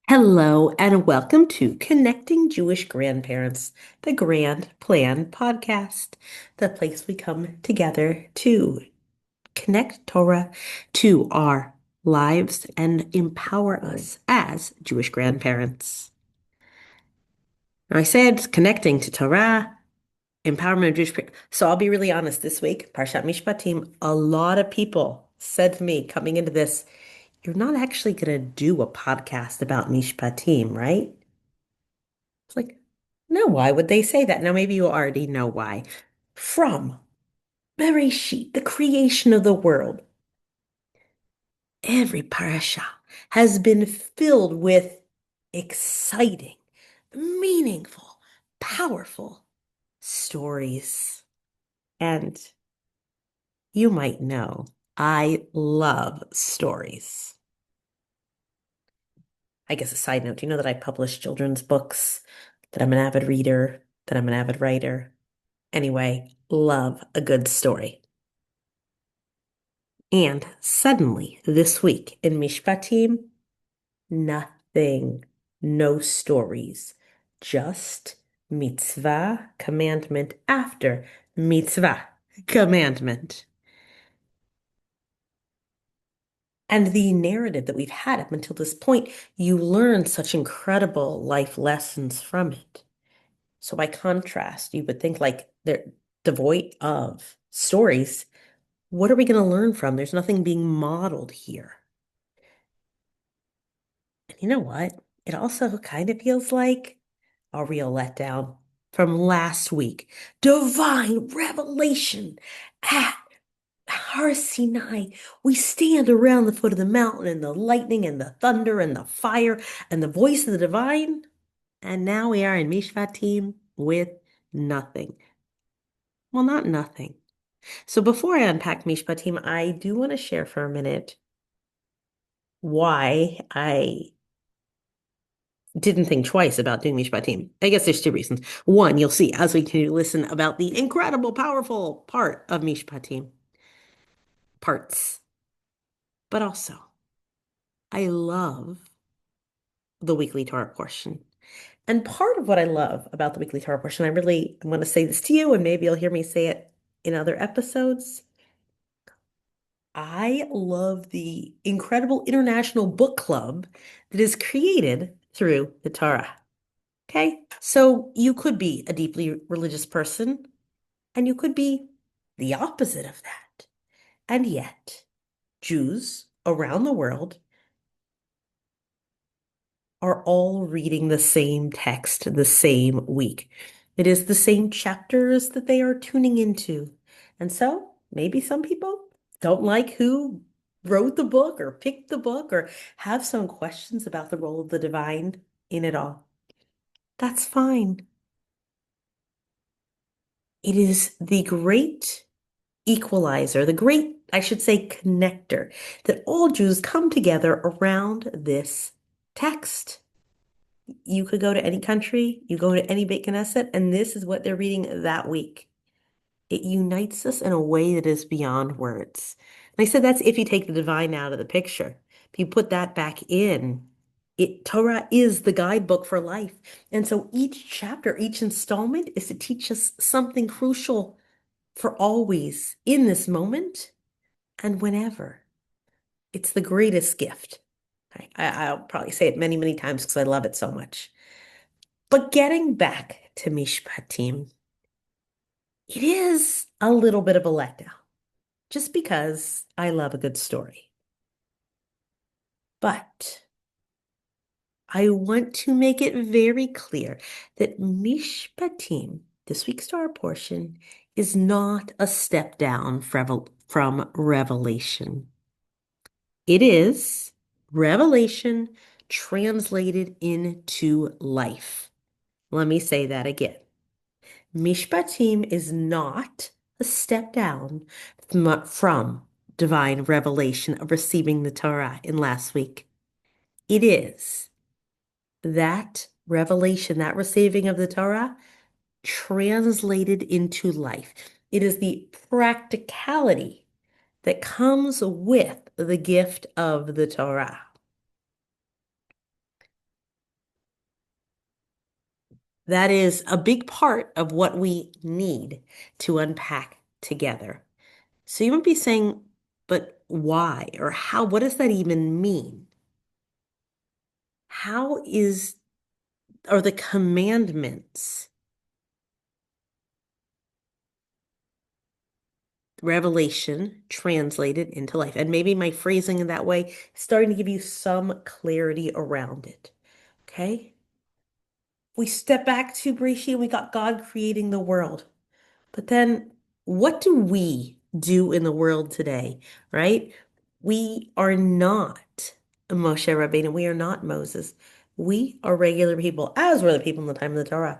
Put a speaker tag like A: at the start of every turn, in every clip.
A: Hello and welcome to Connecting Jewish Grandparents, the Grand Plan podcast, the place we come together to connect Torah to our lives and empower us as Jewish grandparents. Now, I said connecting to Torah, empowerment of Jewish. So I'll be really honest this week, Parshat Mishpatim, a lot of people said to me coming into this, you're not actually going to do a podcast about Mishpatim, right? It's like, no, why would they say that? Now, maybe you already know why. From Bereshit, the creation of the world, every parasha has been filled with exciting, meaningful, powerful stories. And you might know, I love stories. I guess a side note, do you know that I publish children's books, that I'm an avid reader, that I'm an avid writer? Anyway, love a good story. And suddenly, this week in Mishpatim, nothing, no stories, just mitzvah, commandment after mitzvah, commandment. And the narrative that we've had up until this point, you learn such incredible life lessons from it. So by contrast, you would think like they're devoid of stories. What are we going to learn from? There's nothing being modeled here. And you know what? It also kind of feels like a real letdown from last week. Divine revelation at Har Sinai. We stand around the foot of the mountain and the lightning and the thunder and the fire and the voice of the divine. And now we are in Mishpatim with nothing. Well, not nothing. So before I unpack Mishpatim, I do want to share for a minute why I didn't think twice about doing Mishpatim. I guess there's two reasons. One, you'll see as we continue to listen about the incredible, powerful part of Mishpatim parts. But also, I love the weekly Torah portion. And part of what I love about the weekly Torah portion, I want to say this to you, and maybe you'll hear me say it in other episodes. I love the incredible international book club that is created through the Torah. Okay. So you could be a deeply religious person and you could be the opposite of that. And yet, Jews around the world are all reading the same text the same week. It is the same chapters that they are tuning into. And so maybe some people don't like who wrote the book or picked the book or have some questions about the role of the divine in it all. That's fine. It is the great equalizer, the great, I should say, connector, that all Jews come together around this text. You could go to any country, you go to any Beit Knesset, and this is what they're reading that week. It unites us in a way that is beyond words. And I said that's if you take the divine out of the picture. If you put that back in, Torah is the guidebook for life. And so each chapter, each installment is to teach us something crucial for always in this moment and whenever. It's the greatest gift. I'll probably say it many, many times because I love it so much. But getting back to Mishpatim, it is a little bit of a letdown just because I love a good story. But I want to make it very clear that Mishpatim, this week's Torah portion, is not a step down from Revelation. It is revelation translated into life. Let me say that again. Mishpatim is not a step down from divine revelation of receiving the Torah in last week. It is that revelation, that receiving of the Torah, translated into life. It is the practicality that comes with the gift of the Torah. That is a big part of what we need to unpack together. So you might be saying, but why or how? What does that even mean? How are the commandments, revelation translated into life? And maybe my phrasing in that way is starting to give you some clarity around it. Okay? We step back to Bereshit, we got God creating the world. But then what do we do in the world today, right? We are not Moshe Rabbeinu. We are not Moses. We are regular people, as were the people in the time of the Torah.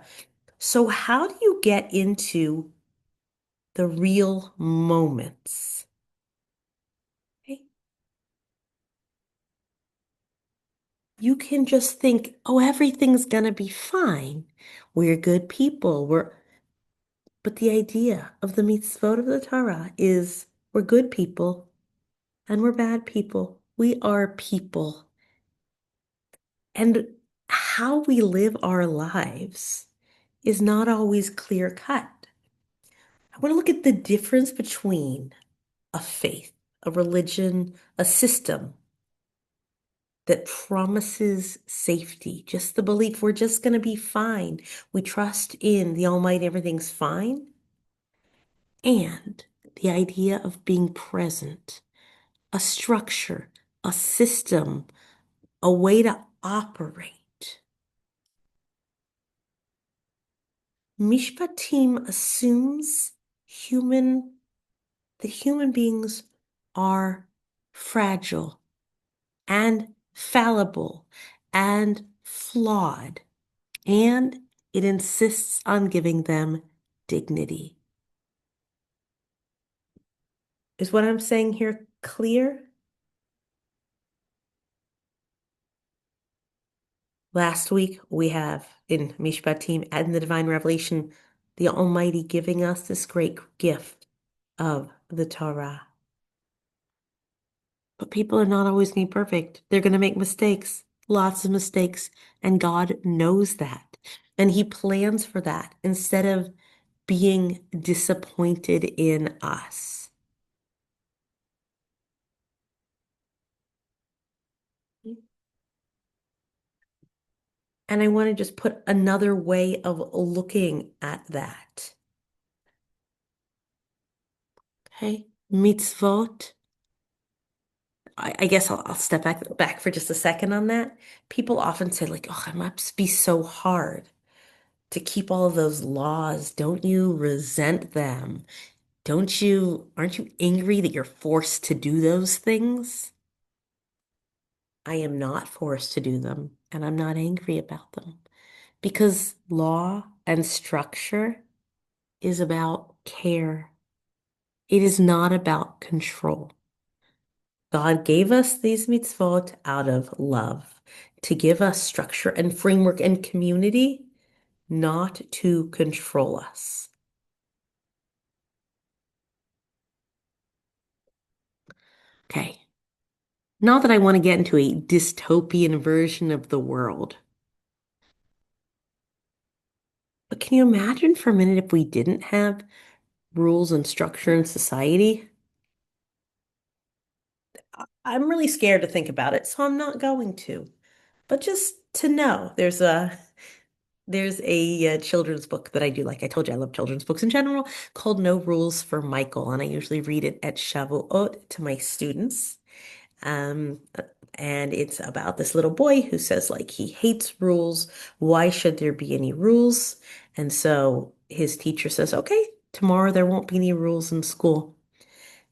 A: So how do you get into the real moments? Okay? You can just think, oh, everything's gonna be fine. We're good people. But the idea of the mitzvot of the Torah is we're good people and we're bad people. We are people. And how we live our lives is not always clear cut. I want to look at the difference between a faith, a religion, a system that promises safety, just the belief we're just going to be fine. We trust in the Almighty, everything's fine. And the idea of being present, a structure, a system, a way to operate. Mishpatim assumes that human beings are fragile and fallible and flawed, and it insists on giving them dignity. Is what I'm saying here clear? Last week, we have in Mishpatim and the Divine Revelation, the Almighty giving us this great gift of the Torah. But people are not always going to be perfect. They're going to make mistakes, lots of mistakes, and God knows that. And He plans for that instead of being disappointed in us. And I want to just put another way of looking at that. Okay, mitzvot. I guess I'll step back for just a second on that. People often say, like, oh, it must be so hard to keep all of those laws. Don't you resent them? Aren't you angry that you're forced to do those things? I am not forced to do them, and I'm not angry about them because law and structure is about care. It is not about control. God gave us these mitzvot out of love to give us structure and framework and community, not to control us. Okay. Not that I want to get into a dystopian version of the world, but can you imagine for a minute if we didn't have rules and structure in society? I'm really scared to think about it, so I'm not going to. But just to know, there's a children's book that I do like. I told you I love children's books in general called No Rules for Michael, and I usually read it at Shavuot to my students. Um, and it's about this little boy who says like he hates rules. Why should there be any rules? And so his teacher says, okay, tomorrow there won't be any rules in school.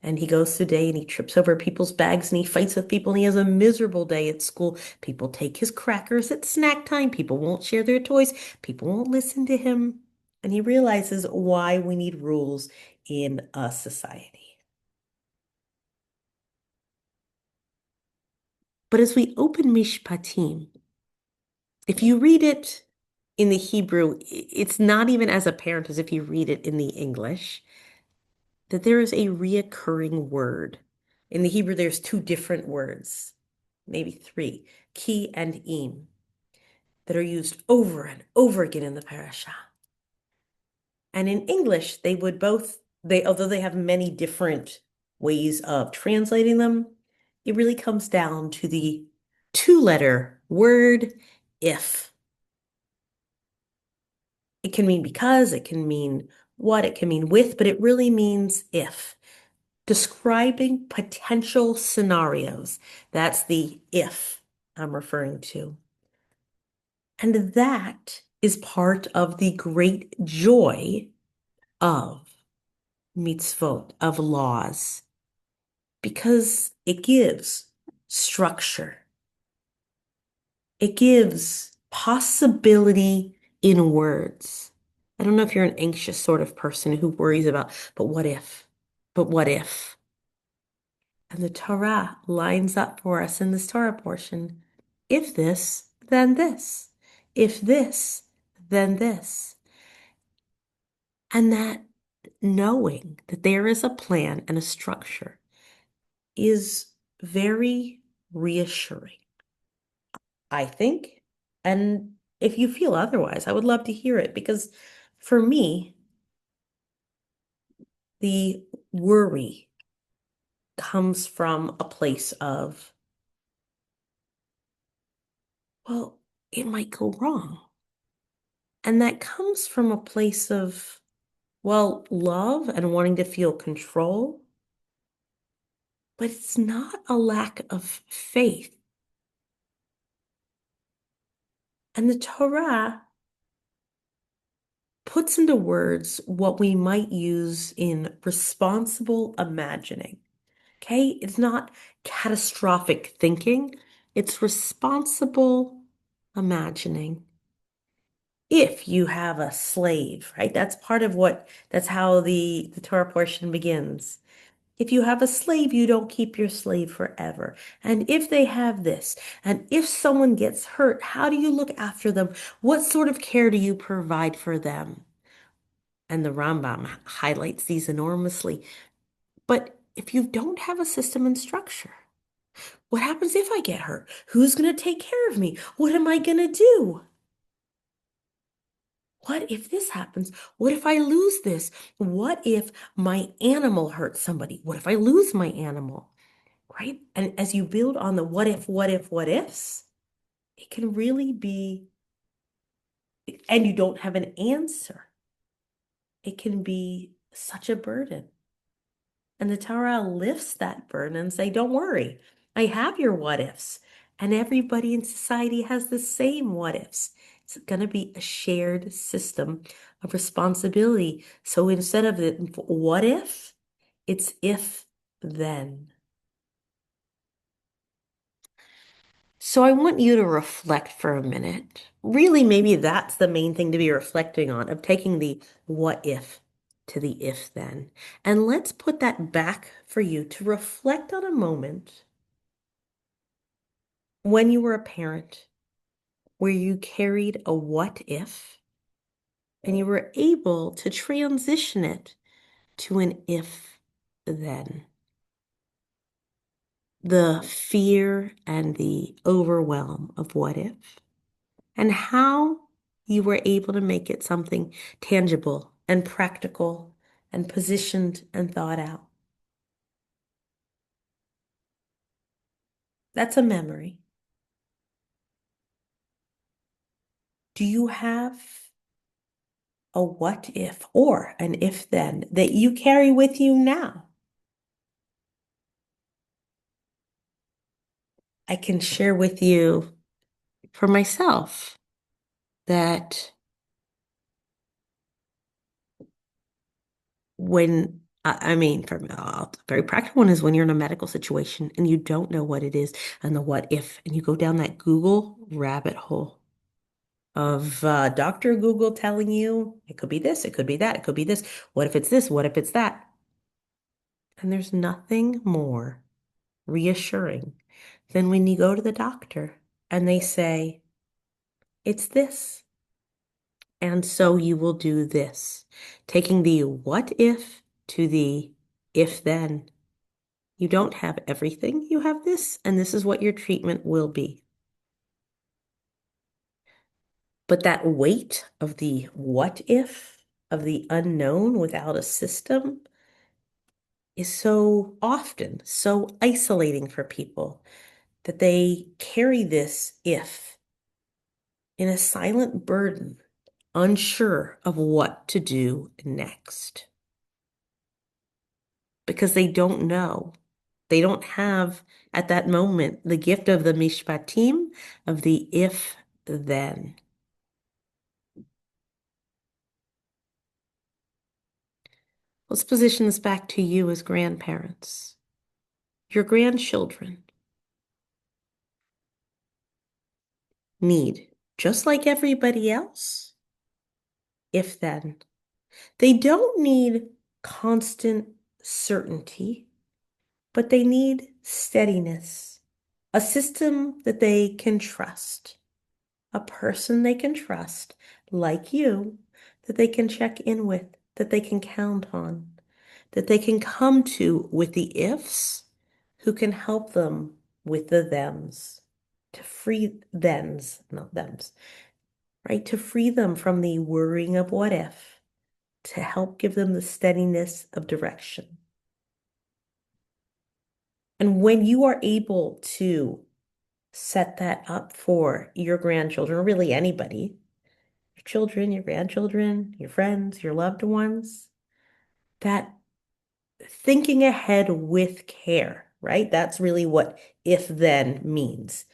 A: And he goes today and he trips over people's bags and he fights with people and he has a miserable day at school. People take his crackers at snack time. People won't share their toys. People won't listen to him. And he realizes why we need rules in a society. But as we open Mishpatim, if you read it in the Hebrew, it's not even as apparent as if you read it in the English, that there is a reoccurring word. In the Hebrew, there's two different words, maybe three, ki and im. that are used over and over again in the parasha. And in English, they would both, although they have many different ways of translating them, it really comes down to the two-letter word if. It can mean because, it can mean what, it can mean with, but it really means if. Describing potential scenarios. That's the if I'm referring to. And that is part of the great joy of mitzvot, of laws, because it gives structure. It gives possibility in words. I don't know if you're an anxious sort of person who worries about, but what if? But what if? And the Torah lines up for us in this Torah portion. If this, then this. If this, then this. And that knowing that there is a plan and a structure is very reassuring, I think. And if you feel otherwise, I would love to hear it because for me, the worry comes from a place of, well, it might go wrong. And that comes from a place of, well, love and wanting to feel control, but it's not a lack of faith. And the Torah puts into words what we might use in responsible imagining. Okay? It's not catastrophic thinking, it's responsible imagining. If you have a slave, right? That's how the Torah portion begins. If you have a slave, you don't keep your slave forever. And if they have this, and if someone gets hurt, how do you look after them? What sort of care do you provide for them? And the Rambam highlights these enormously. But if you don't have a system and structure, what happens if I get hurt? Who's going to take care of me? What am I going to do? What if this happens? What if I lose this? What if my animal hurts somebody? What if I lose my animal? Right? And as you build on the what if, what if, what ifs, it can really be, and you don't have an answer, it can be such a burden. And the Torah lifts that burden and say, don't worry, I have your what ifs. And everybody in society has the same what ifs. It's going to be a shared system of responsibility. So instead of the what if, it's if then. So I want you to reflect for a minute. Really, maybe that's the main thing to be reflecting on, of taking the what if to the if then. And let's put that back for you to reflect on a moment when you were a parent where you carried a what if and you were able to transition it to an if then. The fear and the overwhelm of what if, and how you were able to make it something tangible and practical and positioned and thought out. That's a memory. Do you have a what if or an if then that you carry with you now? I can share with you for myself that when I mean, from a very practical one is when you're in a medical situation and you don't know what it is and the what if, and you go down that Google rabbit hole of Dr. Google telling you it could be this, it could be that, it could be this. What if it's this? What if it's that? And there's nothing more reassuring than when you go to the doctor and they say, it's this. And so you will do this. Taking the what if to the if then. You don't have everything, you have this, and this is what your treatment will be. But that weight of the what if, of the unknown without a system, is so often so isolating for people that they carry this if in a silent burden, unsure of what to do next because they don't know. They don't have at that moment the gift of the Mishpatim, of the if then. Let's position this back to you as grandparents. Your grandchildren need, just like everybody else, if then. They don't need constant certainty, but they need steadiness, a system that they can trust, a person they can trust, like you, that they can check in with, that they can count on, that they can come to with the ifs, who can help them with the thems, to free thems, not thems, right? To free them from the worrying of what if, to help give them the steadiness of direction. And when you are able to set that up for your grandchildren, or really anybody, your children, your grandchildren, your friends, your loved ones, that thinking ahead with care, right? That's really what if then means.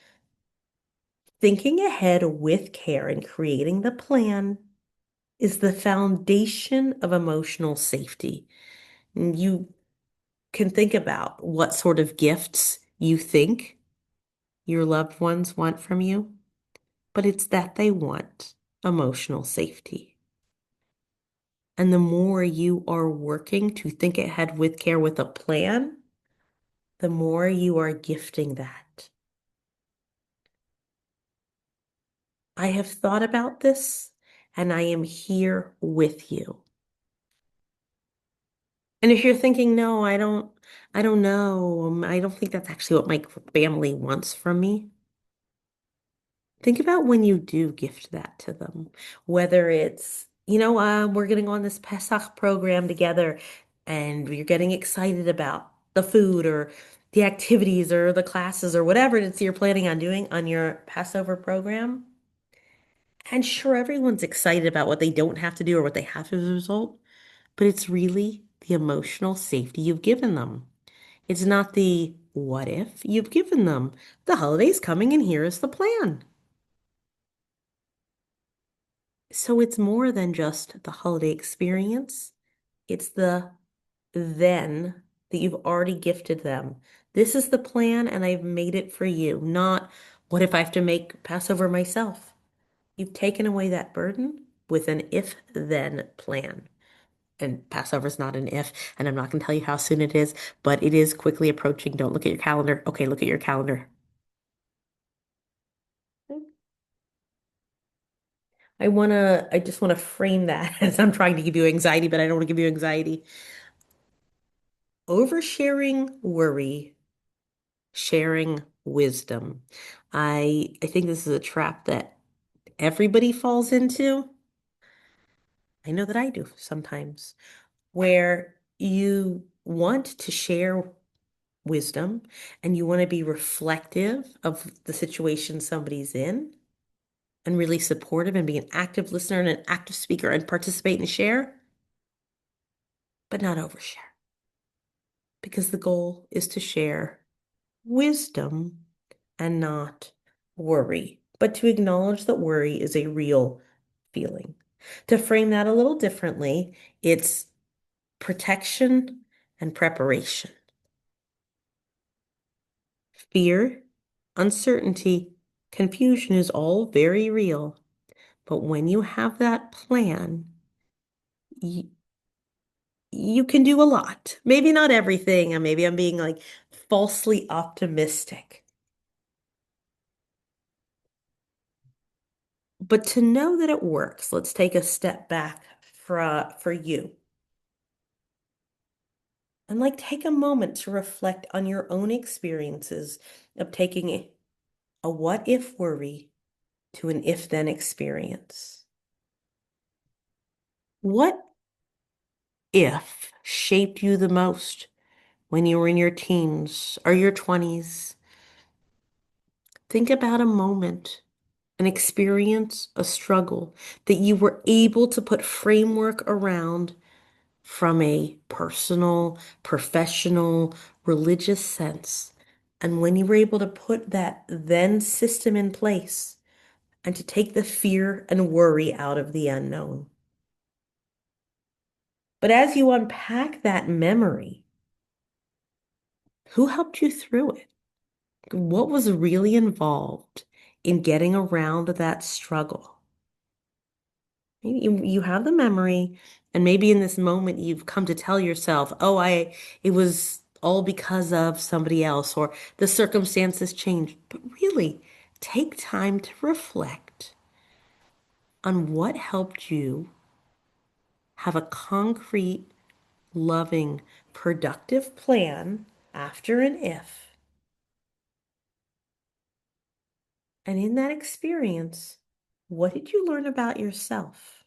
A: Thinking ahead with care and creating the plan is the foundation of emotional safety. And you can think about what sort of gifts you think your loved ones want from you, but it's that they want emotional safety. And the more you are working to think ahead with care with a plan, the more you are gifting that. I have thought about this and I am here with you. And if you're thinking, no, I don't know, I don't think that's actually what my family wants from me. Think about when you do gift that to them, whether it's, we're getting on this Pesach program together and you're getting excited about the food or the activities or the classes or whatever it is you're planning on doing on your Passover program. And sure, everyone's excited about what they don't have to do or what they have as a result, but it's really the emotional safety you've given them. It's not the what if you've given them. The holiday's coming and here is the plan. So it's more than just the holiday experience. It's the then that you've already gifted them. This is the plan and I've made it for you, not what if I have to make Passover myself? You've taken away that burden with an if then plan. And Passover's not an if, and I'm not going to tell you how soon it is, but it is quickly approaching. Don't look at your calendar. Okay, look at your calendar. I just want to frame that as I'm trying to give you anxiety, but I don't want to give you anxiety. Oversharing worry, sharing wisdom. I think this is a trap that everybody falls into. I know that I do sometimes, where you want to share wisdom and you want to be reflective of the situation somebody's in and really supportive and be an active listener and an active speaker and participate and share, but not overshare because the goal is to share wisdom and not worry, but to acknowledge that worry is a real feeling. To frame that a little differently, it's protection and preparation. Fear, uncertainty, confusion is all very real. But when you have that plan, you, you can do a lot. Maybe not everything, and maybe I'm being like falsely optimistic. But to know that it works, let's take a step back for you. And like take a moment to reflect on your own experiences of taking a what if worry to an if-then experience. What if shaped you the most when you were in your teens or your 20s? Think about a moment, an experience, a struggle that you were able to put framework around from a personal, professional, religious sense. And when you were able to put that then system in place and to take the fear and worry out of the unknown. But as you unpack that memory, who helped you through it? What was really involved in getting around that struggle? Maybe you have the memory, and maybe in this moment you've come to tell yourself, oh, it was all because of somebody else, or the circumstances changed. But really, take time to reflect on what helped you have a concrete, loving, productive plan after an if. And in that experience, what did you learn about yourself?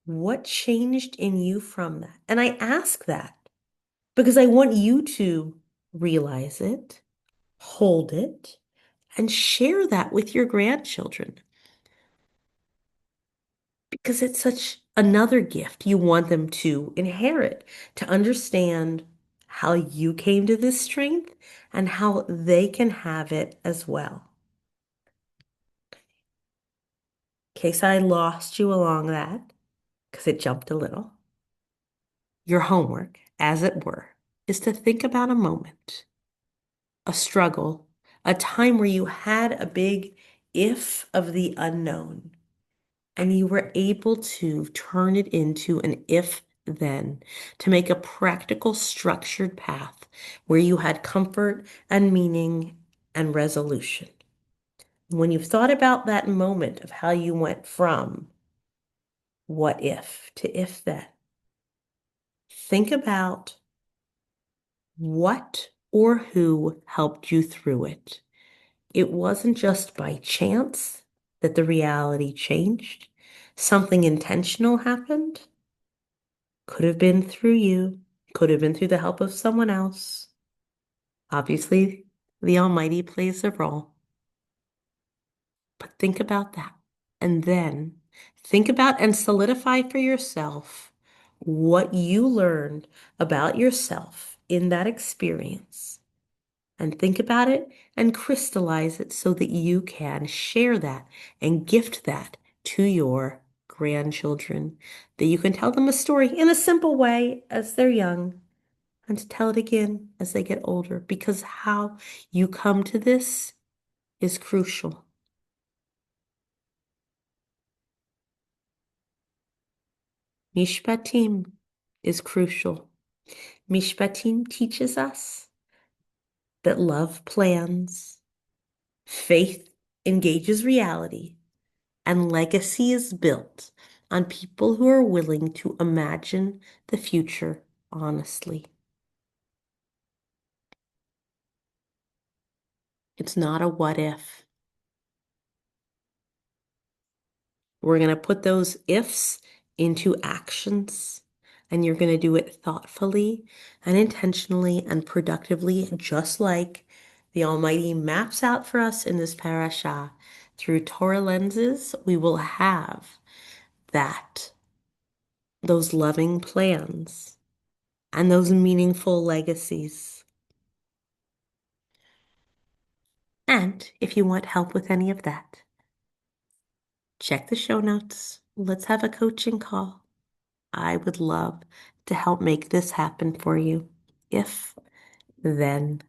A: What changed in you from that? And I ask that because I want you to realize it, hold it, and share that with your grandchildren because it's such another gift you want them to inherit, to understand how you came to this strength and how they can have it as well. In case I lost you along that, because it jumped a little, your homework, as it were, is to think about a moment, a struggle, a time where you had a big if of the unknown, and you were able to turn it into an if then, to make a practical, structured path where you had comfort and meaning and resolution. When you've thought about that moment of how you went from what if to if then, think about what or who helped you through it. It wasn't just by chance that the reality changed. Something intentional happened. Could have been through you, could have been through the help of someone else. Obviously, the Almighty plays a role. But think about that. And then think about and solidify for yourself what you learned about yourself in that experience. And think about it and crystallize it so that you can share that and gift that to your grandchildren, that you can tell them a story in a simple way as they're young and to tell it again as they get older, because how you come to this is crucial. Mishpatim is crucial. Mishpatim teaches us that love plans, faith engages reality, and legacy is built on people who are willing to imagine the future honestly. It's not a what if. We're going to put those ifs into actions, and you're going to do it thoughtfully and intentionally and productively, just like the Almighty maps out for us in this parasha. Through Torah lenses, we will have that, those loving plans and those meaningful legacies. And if you want help with any of that, check the show notes. Let's have a coaching call. I would love to help make this happen for you. If then.